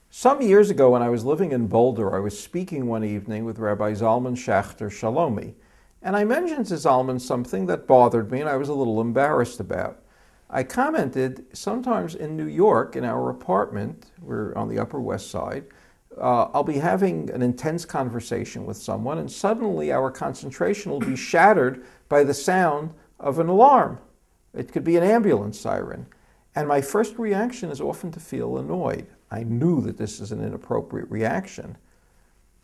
Some years ago, when I was living in Boulder, I was speaking one evening with Rabbi Zalman Schachter Shalomi, and I mentioned to Zalman something that bothered me and I was a little embarrassed about. I commented, sometimes in New York, in our apartment, we're on the Upper West Side, I'll be having an intense conversation with someone and suddenly our concentration will be shattered by the sound of an alarm. It could be an ambulance siren. And my first reaction is often to feel annoyed. I knew that this is an inappropriate reaction,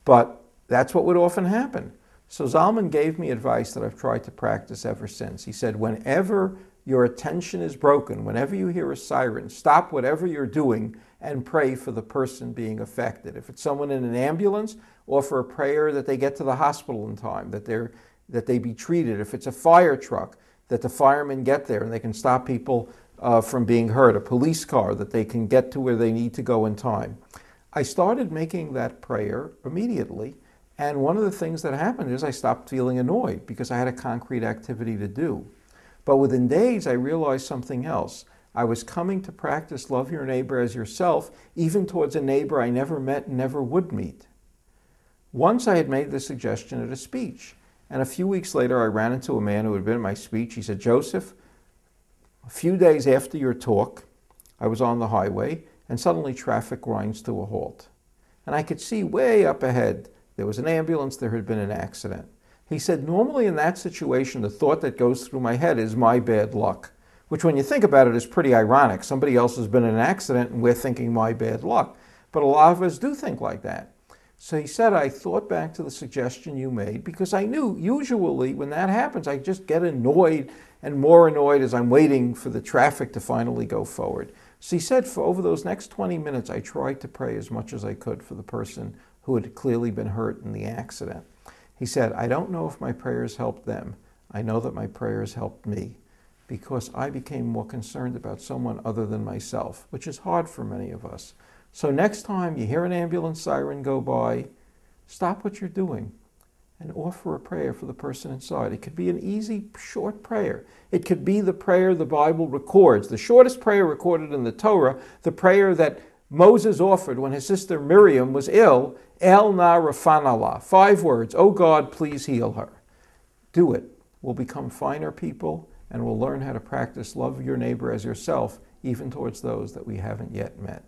but that's what would often happen. So Zalman gave me advice that I've tried to practice ever since. He said, whenever your attention is broken, whenever you hear a siren, stop whatever you're doing and pray for the person being affected. If it's someone in an ambulance, offer a prayer that they get to the hospital in time, that they be treated. If it's a fire truck, that the firemen get there and they can stop people from being hurt. A police car, that they can get to where they need to go in time. I started making that prayer immediately, and one of the things that happened is I stopped feeling annoyed because I had a concrete activity to do. But within days, I realized something else. I was coming to practice love your neighbor as yourself, even towards a neighbor I never met and never would meet. Once I had made the suggestion at a speech, and a few weeks later I ran into a man who had been at my speech. He said, Joseph, a few days after your talk, I was on the highway, and suddenly traffic grinds to a halt. And I could see way up ahead, there was an ambulance, there had been an accident. He said, normally in that situation, the thought that goes through my head is my bad luck, which when you think about it is pretty ironic. Somebody else has been in an accident and we're thinking my bad luck. But a lot of us do think like that. So he said, I thought back to the suggestion you made because I knew usually when that happens, I just get annoyed and more annoyed as I'm waiting for the traffic to finally go forward. So he said, for over those next 20 minutes, I tried to pray as much as I could for the person who had clearly been hurt in the accident. He said, I don't know if my prayers helped them. I know that my prayers helped me because I became more concerned about someone other than myself, which is hard for many of us. So next time you hear an ambulance siren go by, stop what you're doing and offer a prayer for the person inside. It could be an easy, short prayer. It could be the prayer the Bible records, the shortest prayer recorded in the Torah, the prayer that Moses offered when his sister Miriam was ill, El na rafanala, 5 words, oh God, please heal her. Do it. We'll become finer people and we'll learn how to practice love your neighbor as yourself, even towards those that we haven't yet met.